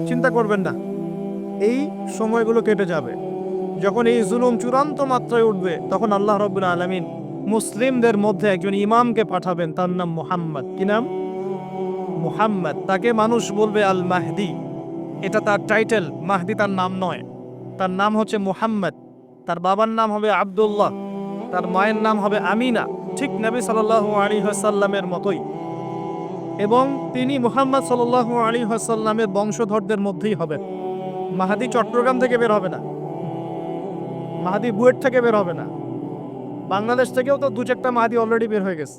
চিন্তা করবেন না, এই সময়গুলো কেটে যাবে। যখন এই জুলুম চূড়ান্ত মাত্রায় উঠবে, তখন আল্লাহ রাব্বুল আলামিন মুসলিমদের মধ্যে একজন ইমামকে পাঠাবেন, তার নাম মুহাম্মদ। কি নাম? মুহাম্মদ। তাকে মানুষ বলবে আল মাহদি, এটা তার টাইটেল। মাহদি তার নাম নয়, তার নাম হচ্ছে মুহাম্মদ। তার বাবার নাম হবে আব্দুল্লাহ, তার মায়ের নাম হবে আমিনা, ঠিক নবী সাল্লাল্লাহু আলাইহি ওয়াসাল্লামের মতোই। এবং তিনি মুহাম্মদ সাল্লাল্লাহু আলাইহি ওয়াসাল্লামের বংশধরদের মধ্যেই হবে। মাহাদি চট্টগ্রাম থেকে বের হবে না, মাহাদি বুয়েট থেকে বের হবে না। বাংলাদেশ থেকেও তো দু চারটা মাহাদি অলরেডি বের হয়ে গেছে,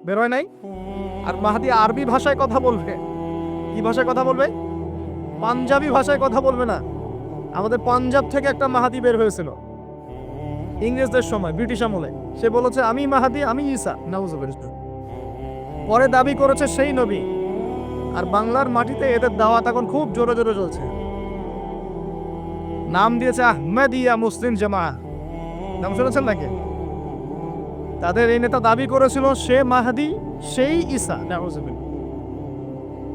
বের হয় নাই? আর মাহাদি আরবি ভাষায় কথা বলবে। কি ভাষায় কথা বলবে? পাঞ্জাবি ভাষায় কথা বলবে না। আমাদের পাঞ্জাব থেকে একটা মাহাদি বের হয়েছিল ইংরেজদের সময়, ব্রিটিশ আমলে। সে বলেছে আমি মাহাদি, আমি ঈসা। নাউজুবিল্লাহ। পরে দাবি করেছে সেই নবী। আর বাংলার মাটিতে এদের দাওয়াত এখন খুব জোরে জোরে চলছে। নাম দিয়েছে আহমেদিয়া মুসলিম জামাআহ। নাম শুনেছেন নাকি? তাদের এই নেতা দাবি করেছিল সে মাহাদি, সেই ঈসা। নাউজুবিল্লাহ।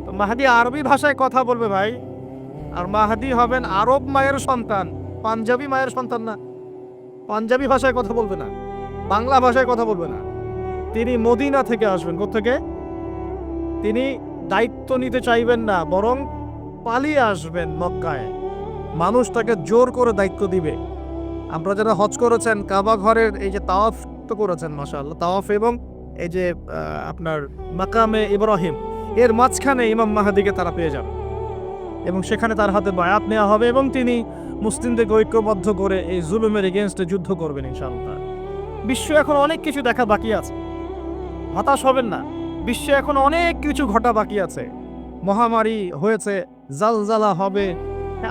তো মাহাদি আরবি ভাষায় কথা বলবে ভাই। আর মাহাদি হবেন আরব মায়ের সন্তান, পাঞ্জাবি মায়ের সন্তান না। পাঞ্জাবি ভাষায় কথা বলবে না, বাংলা ভাষায় কথা বলবে না। তিনি মদিনা থেকে আসবেন। কোত্থেকে? তিনি দায়িত্ব নিতে চাইবেন না, বরং পালিয়ে আসবেন মক্কায়। মানুষ তাকে জোর করে দায়িত্ব দিবে। আমরা যারা হজ করেছেন, কাবা ঘরের এই যে তাওয়াফ তো করেছেন মাশাআল্লাহ, তাওয়াফ এবং এই যে আপনার মাকামে ইব্রাহিম, এর মাঝখানে ইমাম মাহাদিকে তারা পেয়ে যাবে এবং সেখানে তার হাতে বায়াত নেওয়া হবে এবং তিনি মুসলিমদেরকে ঐক্যবদ্ধ করে এই জুলুমের এগেনস্টে যুদ্ধ করবেন ইনশাআল্লাহ। বিশ্ব এখন অনেক কিছু দেখা বাকি আছে, হতাশ হবেন না। বিশ্বে এখন অনেক কিছু ঘটা বাকি আছে। মহামারী হয়েছে, জালজালা হবে,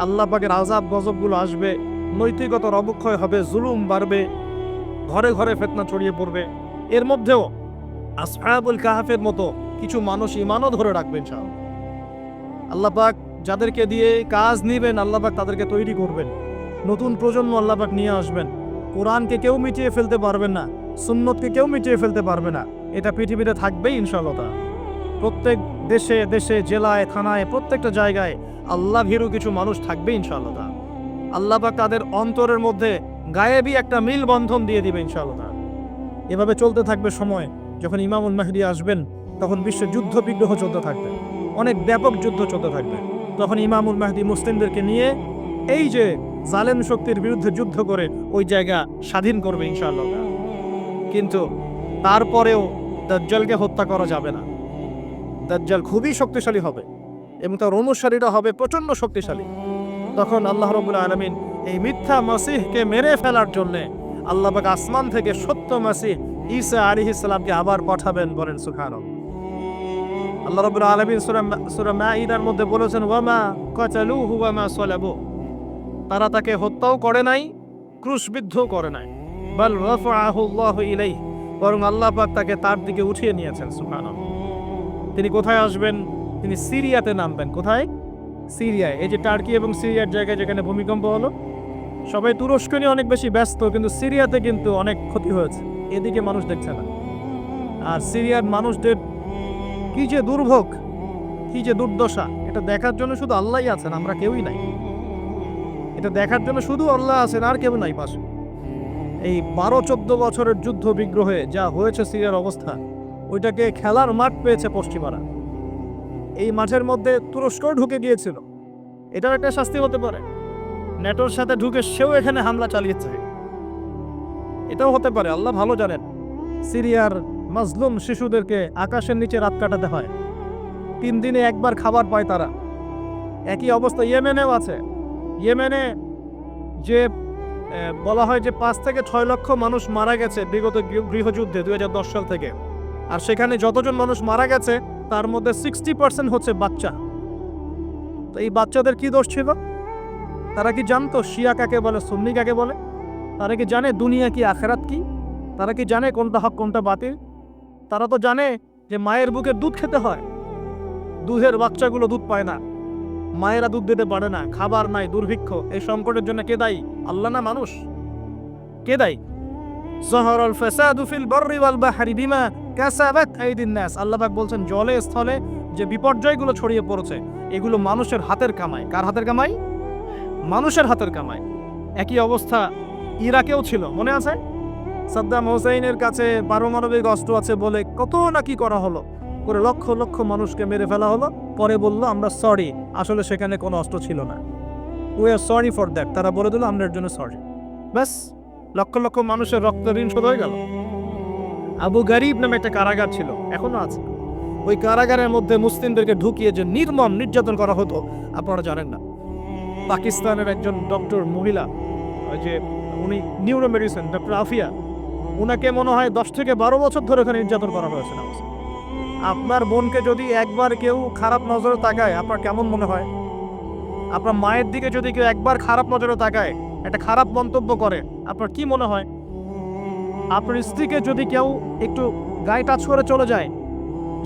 আল্লাহ পাকের আযাব গজবগুলো আসবে, নৈতিকতার অবক্ষয় হবে, জুলুম বাড়বে, ঘরে ঘরে ফিতনা ছড়িয়ে পড়বে। এর মধ্যেও আসহাবুল কাহাফের মতো কিছু মানুষ ঈমানও ধরে রাখবেন ইনশাআল্লাহ। আল্লাহ পাক যাদেরকে দিয়ে কাজ নিবেন, আল্লাহ পাক তাদেরকে তৈরি করবেন। নতুন প্রজন্ম আল্লাহ পাক নিয়ে আসবেন। কোরআনকে কেউ মিটিয়ে ফেলতে পারবেন না, সুন্নতকে কেউ মিটিয়ে ফেলতে পারবে না। এটা পৃথিবীতে থাকবেই ইনশাআল্লাহ। প্রত্যেক দেশে দেশে, জেলায়, থানায়, প্রত্যেকটা জায়গায় আল্লাহ ভীরু কিছু মানুষ থাকবে ইনশাআল্লাহ। আল্লাহ পাক তাদের অন্তরের মধ্যে গায়েবী একটা মিল বন্ধন দিয়ে দিবে ইনশাআল্লাহ। এভাবে চলতে থাকবে সময়। যখন ইমামুল মাহদি আসবেন, তখন বিশ্বে যুদ্ধ বিগ্রহ চলতে থাকবে, অনেক ব্যাপক যুদ্ধ চলতে থাকবে। তখন ইমামুল মাহদি মুসলিমদেরকে নিয়ে এই যে জালেম শক্তির বিরুদ্ধে যুদ্ধ করে ওই জায়গা স্বাধীন করবে ইনশাআল্লাহ। কিন্তু তারপরেও দাজ্জালকে হত্যা করা যাবে না। দাজ্জাল খুবই শক্তিশালী হবে এবং তার অনুসারীরা হবে প্রচন্ড শক্তিশালী। তখন আল্লাহ রাব্বুল আলামিন এই মিথ্যা মাসিহকে মেরে ফেলার জন্যে আল্লাহ পাক আসমান থেকে সত্য মাসিহ ঈসা আলাইহিস সালামকে আবার পাঠাবেন। বলেন সুবহানাল্লাহ। আল্লাহ রাব্বুল আলামিন সূরা মাঈদার মধ্যে বলেছেন, ওয়ামা কাতালুহু ওয়ামা সালাবু, তারা তাকে হত্যাও করে নাই, ক্রুশবিদ্ধও করে নাই। বাল রাফাআহু আল্লাহু ইলাইহি, বরং আল্লাহ পাক তাকে তার দিকে উঠিয়ে নিয়েছেন। সুবহানাল্লাহ। তিনি কোথায় আসবেন? তিনি সিরিয়াতে নামবেন। কোথায়? সিরিয়ায়। এই যে টার্কি এবং সিরিয়ার জায়গায় যেখানে ভূমিকম্প হলো, সবাই তুরস্ক নিয়ে অনেক বেশি ব্যস্ত, কিন্তু সিরিয়াতে কিন্তু অনেক ক্ষতি হয়েছে, এদিকে মানুষ দেখছে না। আর সিরিয়ার মানুষদের কি যে দুর্ভোগ, কি যে দুর্দশা, এটা দেখার জন্য শুধু আল্লাহই আছেন, আমরা কেউই নাই। এটা দেখার জন্য শুধু আল্লাহ আছেন, আর কেউ নাই পাশে। এই 12-14 বছরের যুদ্ধ বিগ্রহে যা হয়েছে সিরিয়ার অবস্থা, ওইটাকে খেলার মাঠ পেয়েছে পশ্চিমারা। এই মাঠের মধ্যে তুরস্কও ঢুকে গিয়েছিল। এটাও একটা শাস্তি হতে পারে। নেটোর সাথে ঢুকে সেও এখানে হামলা চালিয়েছে, এটাও হতে পারে। আল্লাহ ভালো জানেন। সিরিয়ার মাজলুম শিশুদেরকে আকাশের নিচে রাত কাটাতে হয়, 3 দিনে একবার খাবার পায় তারা। একই অবস্থা ইয়েমেনেও আছে। ইয়েমেনে যে বলা হয় যে 5 থেকে 6 লক্ষ মানুষ মারা গেছে বিগত গৃহযুদ্ধে 2010 সাল থেকে। আর সেখানে যতজন মানুষ মারা গেছে তার মধ্যে 60% হচ্ছে বাচ্চা। তো এই বাচ্চাদের কি দোষ ছিল? তারা কি জানতো শিয়া কাকে বলে, সুন্নি কাকে বলে? তারা কি জানে দুনিয়া কি, আখেরাত কি? তারা কি জানে কোনটা হক কোনটা বাতিল? তারা তো জানে যে মায়ের বুকের দুধ খেতে হয়, দুধের বাচ্চাগুলো দুধ পায় না, মায়েরা দুধ দিতে পারে না, খাবার নাই, দুর্ভিক্ষ। এই সংকটের জন্য কে দায়ী? আল্লাহ না মানুষ? কে দায়ী? যাহারাল ফাসাদু ফিল বাররি ওয়াল বাহরি বিমা কাসাবাত আইদিন নাস। আল্লাহ পাক বলছেন জলে স্থলে যে বিপর্যয়গুলো ছড়িয়ে পড়েছে এগুলো মানুষের হাতের কামাই। কার হাতের কামাই? মানুষের হাতের কামাই। একই অবস্থা ইরাকেও ছিল, মনে আছে? সাদ্দাম হোসেইনের কাছে পারমাণবিক অস্ত্র আছে বলে কত নাকি করা হলো, করে লক্ষ লক্ষ মানুষকে মেরে ফেলা হলো। পরে বলল আমরা সরি, আসলে সেখানে কোনো অস্ত্র ছিল না, we are sorry for that. তারা বলে দিল আমরা এর জন্য সরি, ব্যাস লক্ষ লক্ষ মানুষের রক্ত ঋণ শোধ হয়ে গেল। আবু গারিব নামে একটা কারাগার ছিল, এখনো আছে। ওই কারাগারের মধ্যে মুসলিমদেরকে ঢুকিয়ে যে নির্মম নির্যাতন করা হতো আপনারা জানেন না। পাকিস্তানের একজন ডক্টর মহিলা, ওই যে উনি নিউরো মেডিসিন ডক্টর আফিয়া, উনাকে মনে হয় 10 থেকে 12 বছর ধরে ওখানে নির্যাতন করা হয়েছে। আপনার বোনকে যদি একবার কেউ খারাপ নজরে তাকায় আপনার কেমন মনে হয়? আপনার মায়ের দিকে যদি কেউ একবার খারাপ নজরে তাকায়, একটা খারাপ মন্তব্য করে, আপনার কি মনে হয়? আপনার স্ত্রীকে যদি কেউ একটু গায়ে টাচ করে চলে যায়,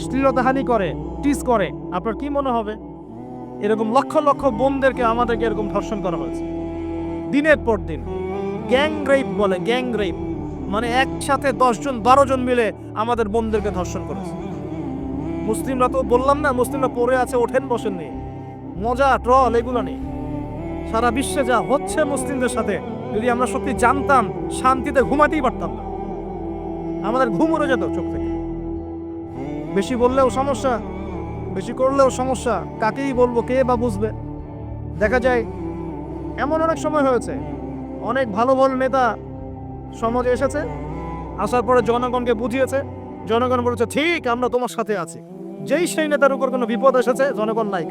শ্লীলতাহানি করে, টিজ করে, আপনার কি মনে হবে? এরকম লক্ষ লক্ষ বোনদেরকে আমাদেরকে এরকম ধর্ষণ করা হয়েছে দিনের পর দিন। গ্যাং রেপ বলে, গ্যাং রেপ মানে একসাথে 10 জন 12 জন মিলে আমাদের বোনদেরকে ধর্ষণ করেছে। মুসলিমরা তো বললাম না, মুসলিমরা পড়ে আছে, ওঠেন বসেন নেই, মজা ট্রল এগুলো নেই। সারা বিশ্বে যা হচ্ছে মুসলিমদের সাথে, যদি আমরা সত্যি জানতাম শান্তিতে ঘুমাতেই পারতাম না, আমাদের ঘুম উড়ে যেত চোখ থেকে। বেশি বললেও সমস্যা, বেশি করলেও সমস্যা, কাকেই বলবো, কে বা বুঝবে? দেখা যায় এমন অনেক সময় হয়েছে, অনেক ভালো ভালো নেতা সমাজে এসেছে, আসার পরে জনগণকে বুঝিয়েছে, জনগণ বলেছে ঠিক আমরা তোমার সাথে আছি। যেই সেই নেতার উপর কোনো বিপদ এসেছে, জনগণ নাই,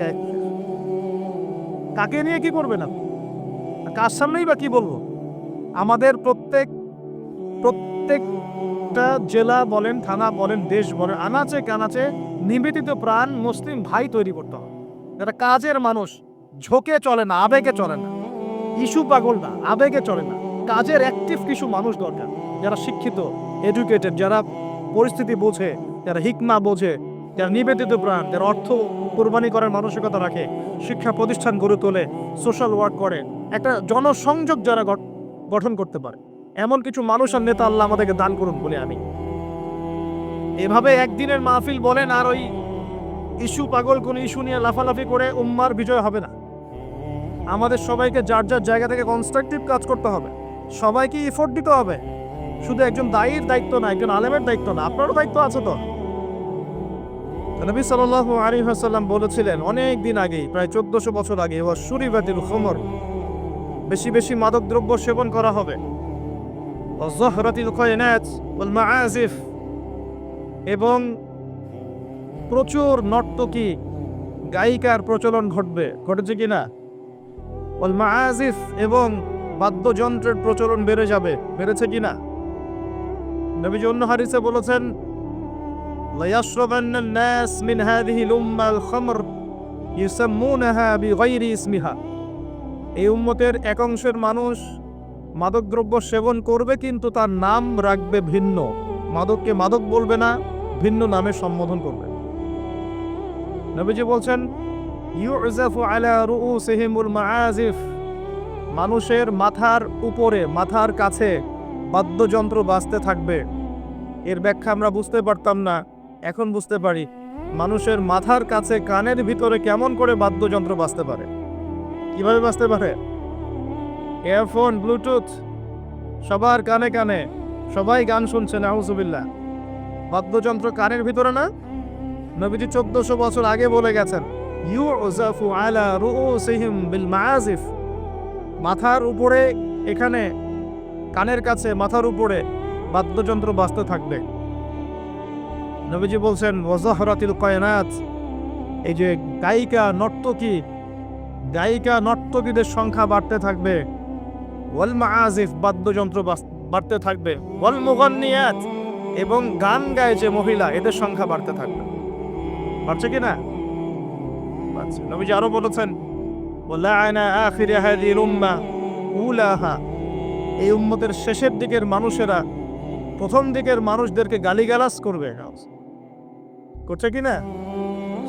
কাকে নিয়ে কি করবে না, কার সামনেই বা কি বলবো? আমাদের প্রত্যেকটা জেলা বলেন, থানা বলেন, দেশ বলেন, আনাচে কানাচে নিবেদিত প্রাণ মুসলিম ভাই তৈরি করতে হবে, যারা কাজের মানুষ, ঝোঁকে চলে না, আবেগে চলে না, ইস্যু পাগল না, আবেগে চলে না, কাজের অ্যাক্টিভ কিছু মানুষ দরকার, যারা শিক্ষিত, এডুকেটেড, যারা পরিস্থিতি বোঝে, যারা হিকমা বোঝে, যারা নিবেদিত প্রাণ, যারা অর্থ কোরবানি করার মানসিকতা রাখে, শিক্ষা প্রতিষ্ঠান গড়ে তোলে, সোশ্যাল ওয়ার্ক করে, একটা জনসংযোগ যারা গঠন করতে পারে, এমন কিছু মানুষ আর নেতা আল্লাহ আমাদেরকে দান করুন বলে আমি। এভাবে একদিনের মাহফিল বলেন আর ওই ইস্যু পাগল কোন ইস্যু নিয়ে লাফালাফি করে উম্মার বিজয় হবে না। আমাদের সবাইকে যার যার জায়গা থেকে কনস্ট্রাকটিভ কাজ করতে হবে, সবাইকে এফোর্ট দিতে হবে। শুধু একজন দায়ীর দায়িত্ব না, একজন আলেমের দায়িত্ব না, আপনারও দায়িত্ব আছে তো। নবী সাল্লাল্লাহু আলাইহি ওয়াসাল্লাম বলেছিলেন অনেক দিন আগেই, প্রায় 1400 বছর আগে, ওয়াশুরিবাতিল খুমর, বেশি বেশি মাদক দ্রব্য সেবন করা হবে, ওয়াযহরাতিল কায়নাত ওয়াল মাআজিফ, এবং প্রচুর নর্তকী গায়িকার প্রচলন ঘটবে, ঘটেছে কিনা? ওয়াল মাআজিফ, এবং বাদ্যযন্ত্রের প্রচলন বেড়ে যাবে, বেড়েছে কিনা? নবীজি অন্য হাদিসে বলেছেন লায়াশরাবান্নান নাস মিন হাযিহিল উম্মাল খামর ইউসাম্মুনাহা বিগাইরি ইসমিহা, এই উম্মতের এক অংশের মানুষ মাদকদ্রব্য সেবন করবে কিন্তু তার নাম রাখবে ভিন্ন, মাদককে মাদক বলবে না, ভিন্ন নামে সম্বোধন করবে। নবীজি বলছেন ইউজাফু আলা রুউসিহিমুল মাআজিফ, মানুষের মাথার উপরে, মাথার কাছে বাদ্যযন্ত্র বাজতে থাকবে। এর ব্যাখ্যা আমরা বুঝতে পারতাম না, এখন বুঝতে পারি। মানুষের মাথার কাছে কানের ভিতরে কেমন করে বাদ্যযন্ত্র বাজতে পারে, কিভাবে বাজতে পারে? ইয়ারফোন, ব্লুটুথ, সবার কানে কানে, সবাই গান শুনছে, নাউজুবিল্লাহ। বাদ্যযন্ত্র কানের ভিতরে না? নবীজি 1400 বছর আগে বলে গেছেন ইউজাফু আলা রুউসিহিম বিল মাআজিফ, মাথার উপরে, এখানে কানের কাছে, মাথার উপরে বাদ্যযন্ত্র বাজতে থাকবে। নবীজি বলছেন ওয়াযহরাতিল কায়নাত, এই যে গায়িকা নর্তকীদের সংখ্যা বাড়তে থাকবে। ওয়াল মাআজিফ, বাদ্যযন্ত্র বাড়তে থাকবে। ওয়াল মুগান্নিয়াত, এবং গান গায় যে মহিলা, এদের সংখ্যা বাড়তে থাকবে। বাড়ছে কিনা? বাড়ছে। নবীজি আরো বলেছেন ওয়ালাআনা আখির হাযিহিল উম্মাহ উলাহা, এই উম্মতের শেষের দিকের মানুষেরা প্রথম দিকের মানুষদেরকে গালিগালাজ করবে, করছে কিনা?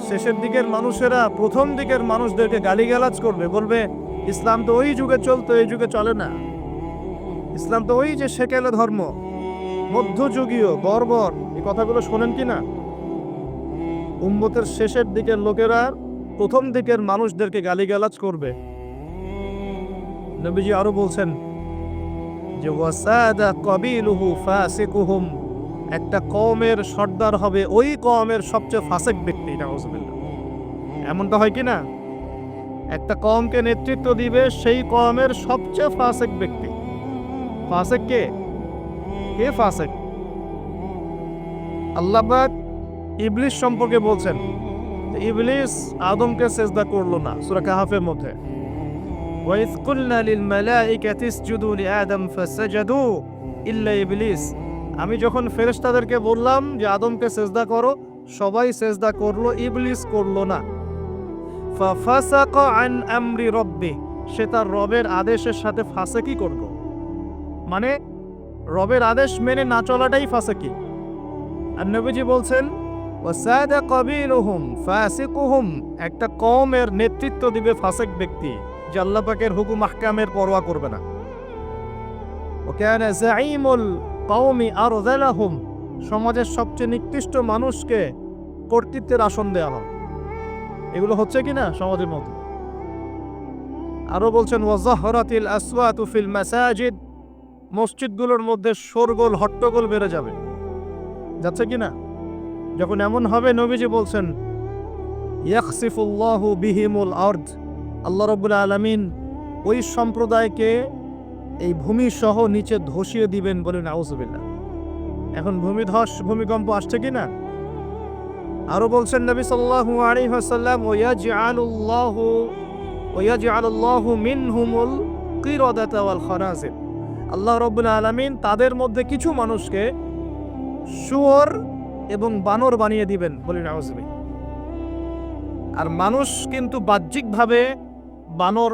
শেষের দিকের মানুষেরা প্রথম দিকের মানুষদেরকে গালিগালাজ করবে, বলবে ইসলাম তো ওই যুগে চলতো, এই যুগে চলে না। ইসলাম তো ওই যে সেকেলে ধর্ম, মধ্যযুগীয়, বর্বর, এই কথাগুলো শোনেন কিনা? উম্মতের শেষের দিকের লোকেরা প্রথম দিকের মানুষদেরকে গালিগালাজ করবে। নবীজি আরো বলছেন যে ওয়াসাদা কাবিলুহু ফাসিকুহুম, একটা কওমের সর্দার হবে ওই কওমের সবচেয়ে ফাসিক ব্যক্তি। নাউজুবিল্লাহ। এমনটা হয় কি না? একটা কওমকে নেতৃত্ব দিবে সেই কওমের সবচেয়ে ফাসিক ব্যক্তি। ফাসিক কে? কে ফাসিক? আল্লাহ পাক ইবলিস সম্পর্কে বলছেন, ইবলিস আদমকে সিজদা করলো না, সূরা কাহফের মধ্যে। ওয়াইজ কুলনা লিল মালাইকাতি ইসজুদু লিআদম ফাসাজাদু ইল্লা ইবলিস, আমি যখন ফেরেশতাদেরকে বললাম যে আদমকে সিজদা করো, সবাই সিজদা করলো, ইবলিস করলো না। ফাফাসাকা আন আমরি রাব্বি, সে তার রবের আদেশের সাথে ফাসিকি করলো, মানে রবের আদেশ মেনে না চলাটাই ফাসিকি। আর নবীজি বলছেন ওয়াসাদা কাবিলুহুম ফাসিকুহুম, একটা কওমের নেতৃত্ব দিবে ফাসিক ব্যক্তি, যে আল্লাহ পাকের হুকুম আহকামের পরোয়া করবে না। ওয়া কানা যাঈমুল কওমি আরযালাহুম, সমাজের সবচেয়ে নিকৃষ্ট মানুষকে কর্তৃত্বের আসন দেওয়া হয়। এগুলো হচ্ছে কিনা সমাজের মধ্যে? আরো বলছেন ওয়াজাহরাতিল আসওয়াতু ফিল মাসাজিদ, মসজিদগুলোর মধ্যে শোরগোল হট্টগোল বেড়ে যাবে। যাচ্ছে কিনা? যখন এমন হবে নবীজি বলছেন ইয়াখসিফুল্লাহু বিহিমুল আরদ, আল্লাহ রাব্বুল আলামিন ওই সম্প্রদায়কে এই ভূমি সহ নিচে ধসিয়ে দিবেন, বলেন আউযুবিল্লাহ। এখন ভূমিকম্প আসছে কিনা? আরো বলছেন নবী সাল্লাল্লাহু আলাইহি ওয়াসাল্লাম ওয়ায়াজআলুল্লাহু মিনহুমুল কিরাদাতা ওয়াল খানাজির, আল্লাহ রাব্বুল আলামিন তাদের মধ্যে কিছু মানুষকে শুয়োর এবং বানর বানিয়ে দিবেন, বলেন আউযুবিল্লাহ। আর মানুষ কিন্তু বাহ্যিকভাবে বানর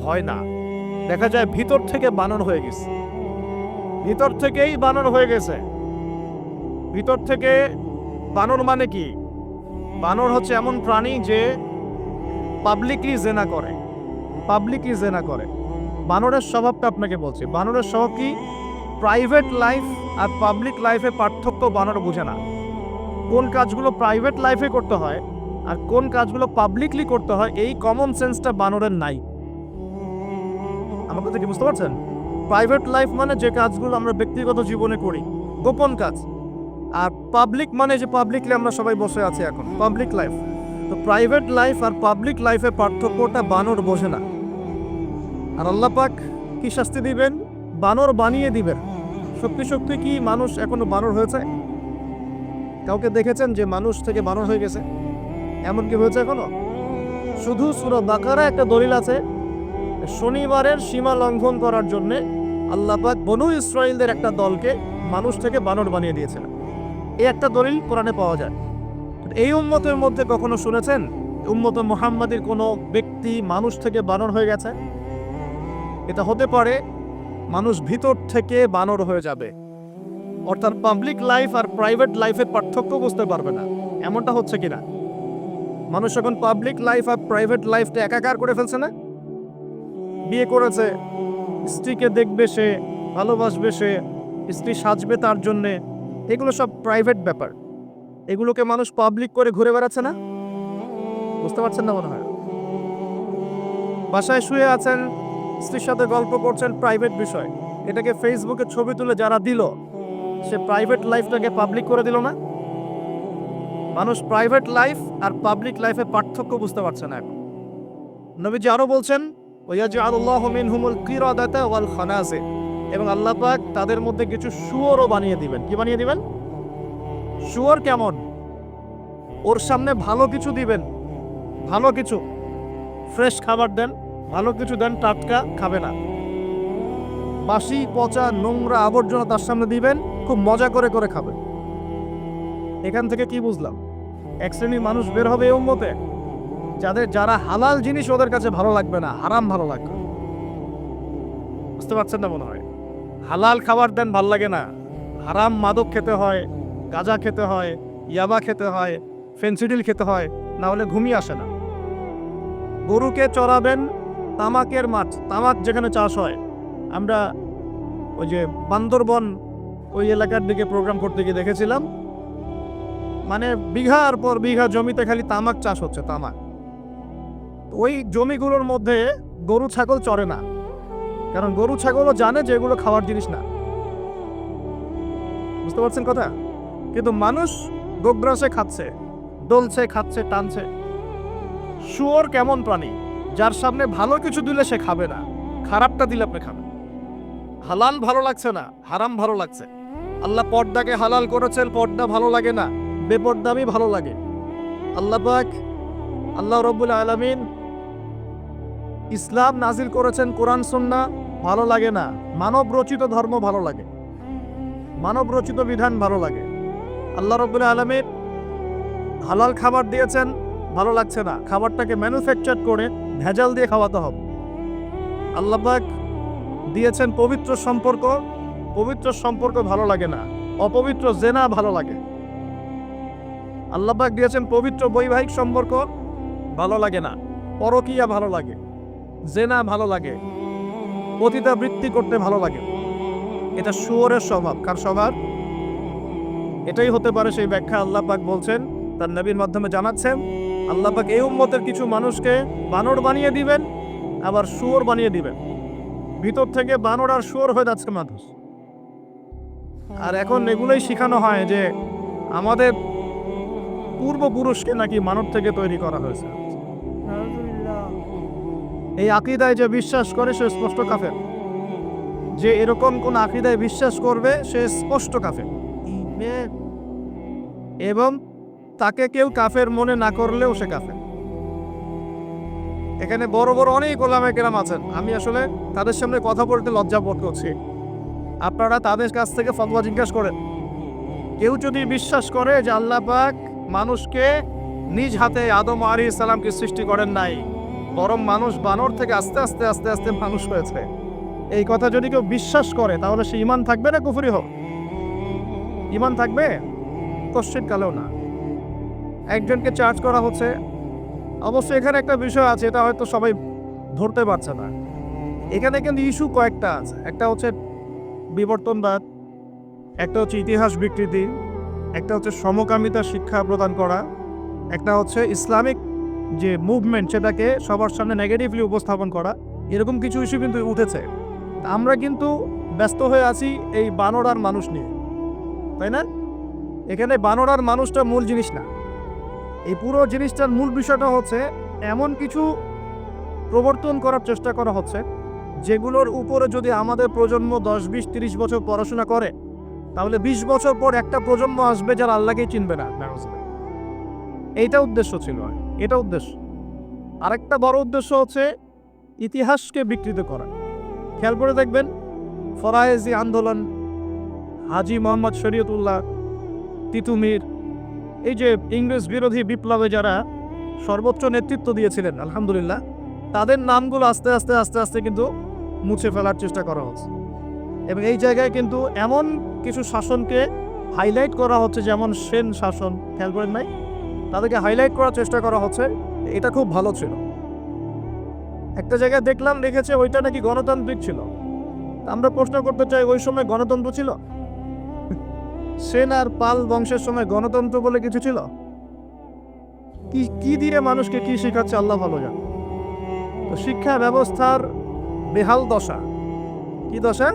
হয় না, দেখা যায় ভিতর থেকে বানর হয়ে গেছে, ভিতর থেকেই বানর হয়ে গেছে। ভিতর থেকে বানর মানে কি? বানর হচ্ছে এমন প্রাণী যে পাবলিকলি জেনা করে, বানরের স্বভাবটা আপনাকে বলছি। বানরের স্বভাব কি? প্রাইভেট লাইফ আর পাবলিক লাইফে পার্থক্য বানর বোঝে না। কোন কাজগুলো প্রাইভেট লাইফে করতে হয় আর কোন কাজগুলো পাবলিকলি করতে হয়, এই কমন সেন্সটা বানরের নাই। আমার কথা কি বুঝতে পারছেন? প্রাইভেট লাইফ মানে যে কাজগুলো আমরা ব্যক্তিগত জীবনে করি, গোপন কাজ। আর পাবলিক মানে যে পাবলিকলি আমরা সবাই বসে আছি এখন, পাবলিক লাইফ। তো প্রাইভেট লাইফ আর পাবলিক লাইফের পার্থক্যটা বানর বোঝে না। আর আল্লাহ পাক কি শাস্তি দিবেন? বানর বানিয়ে দিবেন। সত্যি কি মানুষ এখনো বানর হয়েছে? কাউকে দেখেছেন যে মানুষ থেকে বানর হয়ে গেছে? এমন কি হয়েছে এখনো? শুধু সূরা বাকারা একটা দলিল আছে, শনিবারের সীমা লঙ্ঘন করার জন্য আল্লাহ পাক বনু ইসরাইলদের একটা দলকে মানুষ থেকে বানর বানিয়ে দিয়েছিলেন। এই একটা দলিল কোরআনে পাওয়া যায়। এই উম্মতের মধ্যে কখনো শুনেছেন উম্মত মুহাম্মাদের কোনো ব্যক্তি মানুষ থেকে বানর হয়ে গেছে? এটা হতে পারে মানুষ ভিতর থেকে বানর হয়ে যাবে, অর্থাৎ পাবলিক লাইফ আর প্রাইভেট লাইফের পার্থক্য বুঝতে পারবে না। এমনটা হচ্ছে কিনা? মানুষ এখন পাবলিক লাইফ আর প্রাইভেট লাইফটা একাকার করে ফেলছে না? বিয়ে করেছে, স্ত্রীকে দেখবে সে, ভালোবাসবে সে, স্ত্রী সাজবে তার জন্যে, এগুলো সব প্রাইভেট ব্যাপার। এগুলোকে মানুষ পাবলিক করে ঘুরে বেড়াচ্ছে না? বুঝতে পারছেন না মনে হয়? বাসায় শুয়ে আছেন, স্ত্রীর সাথে গল্প করছেন, প্রাইভেট বিষয়। এটাকে ফেসবুকে ছবি তুলে যারা দিল, সে প্রাইভেট লাইফটাকে পাবলিক করে দিল না? মানুষ প্রাইভেট লাইফ আর পাবলিক লাইফের পার্থক্য বুঝতে পারছে না এখন। নবীজি আরো বলছেন ওয়ায়াজআলুল্লাহু মিনহুমুল কিরাদাতা ওয়াল খানাজির, এবং আল্লাহ পাক তাদের মধ্যে কিছু শুয়োরও বানিয়ে দিবেন। কি বানিয়ে দিবেন? শুয়োর কেমন? ওর সামনে ভালো কিছু দিবেন, ভালো কিছু, ফ্রেশ খাবার দেন, ভালো কিছু দেন, টাটকা খাবে না। বাসি পচা নোংরা আবর্জনা তার সামনে দিবেন, খুব মজা করে করে খাবে। এখান থেকে কি বুঝলাম? এক শ্রেণীর মানুষ বের হবে এই উম্মতে, যারা হালাল জিনিস ওদের কাছে ভালো লাগবে না, হারাম ভালো লাগবে। বুঝতে পারছেন না মনে হয়? হালাল খাবার দেন, ভাল লাগে না। হারাম মাদক খেতে হয়, গাঁজা খেতে হয়, ইয়াবা খেতে হয়, ফেন্সিডিল খেতে হয়, না হলে ঘুমিয়ে আসে না। গরুকে চড়াবেন তামাকের মাছ, তামাক যেখানে চাষ হয়। আমরা ওই যে বান্দরবন ওই এলাকার দিকে প্রোগ্রাম করতে গিয়ে দেখেছিলাম, মানে বিঘার পর বিঘা জমিতে খালি তামাক চাষ হচ্ছে, তামাক। ওই জমিগুলোর মধ্যে গরু ছাগল চড়ে না, কারণ গরু ছাগলও জানে যে এগুলো খাওয়ার জিনিস না। বুঝতে পারছেন কথা? কিন্তু মানুষ গোগ্রাসে খাচ্ছে, দোলছে, খাচ্ছে, টানছে। শুয়োর কেমন প্রাণী? যার সামনে ভালো কিছু দিলে সে খাবে না, খারাপটা দিলে আপনি খাবেন। হালাল ভালো লাগছে না, হারাম ভালো লাগছে। আল্লাহ পর্দাকে হালাল করেছেন, পর্দা ভালো লাগে না, বেপর্দামি ভালো লাগে। আল্লাহ পাক, আল্লাহ রাব্বুল আলামিন ইসলাম নাজিল করেছেন, কোরআন সুন্নাহ ভালো লাগে না, মানব রচিত ধর্ম ভালো লাগে, মানব রচিত বিধান ভালো লাগে। আল্লাহ রাব্বুল আলামিন হালাল খাবার দিয়েছেন, ভালো লাগছে না, খাবারটাকে ম্যানুফ্যাকচার করে ভেজাল দিয়ে খাওয়াতে হবে। আল্লাহ পাক দিয়েছেন পবিত্র সম্পর্ক, পবিত্র সম্পর্ক ভালো লাগে না, অপবিত্র জেনা ভালো লাগে। আল্লাহ পাক দিয়েছেন পবিত্র বৈবাহিক সম্পর্ক, ভালো লাগে না, পরকীয়া ভালো লাগে, জেনা ভালো লাগে, পতিতাবৃত্তি করতে ভালো লাগে। এটা শুয়োরের স্বভাব। কার স্বভাব? এটাই হতে পারে সেই ব্যাখ্যা আল্লাহ পাক বলছেন, তার নবীর মাধ্যমে জানাচ্ছেন, আল্লাহ পাক এই উম্মতের কিছু মানুষকে বানর বানিয়ে দিবেন, আবার শুয়োর বানিয়ে দিবেন। ভিতর থেকে বানর আর শুয়োর হয়ে যাচ্ছে মানুষ। আর এখন এগুলোই শেখানো হয় যে আমাদের পূর্বপুরুষকে নাকি মানব থেকে তৈরি করা হয়েছে। এই আকীদায় যে বিশ্বাস করে সে স্পষ্ট কাফের। যে এরকম কোন আকীদায় বিশ্বাস করবে সে স্পষ্ট কাফের, এবং তাকে কেউ কাফের মনে না করলেও সে কাফের। এখানে বড় বড় অনেক ওলামায়ে কেরাম আছেন, আমি আসলে তাদের সামনে কথা বলতে লজ্জা বোধ করছি। আপনারা তাদের কাছ থেকে ফতোয়া জিজ্ঞাসা করেন। কেউ যদি বিশ্বাস করে যে আল্লাহ পাক মানুষকে নিজ হাতে আদম আলাইহিস সালামকে সৃষ্টি করেন নাই, বরং মানুষ বানর থেকে আস্তে আস্তে আস্তে আস্তে মানুষ হয়েছে, এই কথা যদি কেউ বিশ্বাস করে তাহলে সে ঈমান থাকবে না কুফরি হোক? ঈমান থাকবে? কশ্চিৎ কালেও না। একজনকে চার্জ করা হচ্ছে, অবশ্যই এখানে একটা বিষয় আছে, এটা হয়তো সবাই ধরতে পারছে না। এখানে কিন্তু ইস্যু কয়েকটা আছে। একটা হচ্ছে বিবর্তনবাদ, একটা হচ্ছে ইতিহাস বিকৃতি, একটা হচ্ছে সমকামিতা শিক্ষা প্রদান করা, একটা হচ্ছে ইসলামিক যে মুভমেন্ট সেটাকে সবার সামনে নেগেটিভলি উপস্থাপন করা। এরকম কিছু ইস্যু কিন্তু উঠেছে। আমরা কিন্তু ব্যস্ত হয়ে আছি এই বানর আর মানুষ নিয়ে, তাই না? এখানে বানর আর মানুষটা মূল জিনিস না। এই পুরো জিনিসটার মূল বিষয়টা হচ্ছে এমন কিছু প্রবর্তন করার চেষ্টা করা হচ্ছে যেগুলোর উপরে যদি আমাদের প্রজন্ম 10, 20, 30 বছর পড়াশোনা করে, তাহলে 20 বছর পর একটা প্রজন্ম আসবে যারা আল্লাহকেই চিনবে না। এইটা উদ্দেশ্য ছিল, এটা উদ্দেশ্য। আরেকটা বড় উদ্দেশ্য হচ্ছে ইতিহাসকে বিকৃত করা। খেয়াল করে দেখবেন, ফরায়েজি আন্দোলন, হাজী মোহাম্মদ শরীয়তুল্লাহ, তিতুমির, এই যে ইংরেজ বিরোধী বিপ্লবে যারা সর্বোচ্চ নেতৃত্ব দিয়েছিলেন, আলহামদুলিল্লাহ, তাদের নামগুলো আস্তে আস্তে আস্তে আস্তে কিন্তু মুছে ফেলার চেষ্টা করা হচ্ছে। এবং এই জায়গায় কিন্তু এমন কিছু শাসনকে হাইলাইট করা হচ্ছে, যেমন সেন শাসন, খেয়াল করেন নাই? তাদেরকে হাইলাইট করার চেষ্টা করা হচ্ছে, এটা খুব ভালো ছিল। একটা জায়গায় দেখলাম লিখেছে ওইটা নাকি গণতান্ত্রিক ছিল। আমরা প্রশ্ন করতে চাই, ওই সময় গণতন্ত্র ছিল? সেন আর পাল বংশের সময় গণতন্ত্র বলে কিছু ছিল? কি দিয়ে মানুষকে কি শেখাচ্ছে আল্লাহ ভালো জানে। তো শিক্ষা ব্যবস্থার বেহাল দশা। কি দশা?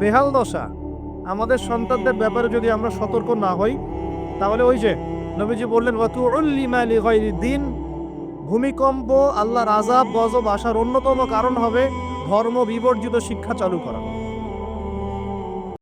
বেহাল দশা। আমাদের সন্তানদের ব্যাপারে যদি আমরা সতর্ক না হই, তাহলে ওই যে নবীজি বললেন ওয়াতুউল্লিমা লিগাইরিদ্দিন, ভূমিকম্প, আল্লাহর আযাব গজব আসার অন্যতম কারণ হবে ধর্ম বিবর্জিত শিক্ষা চালু করা।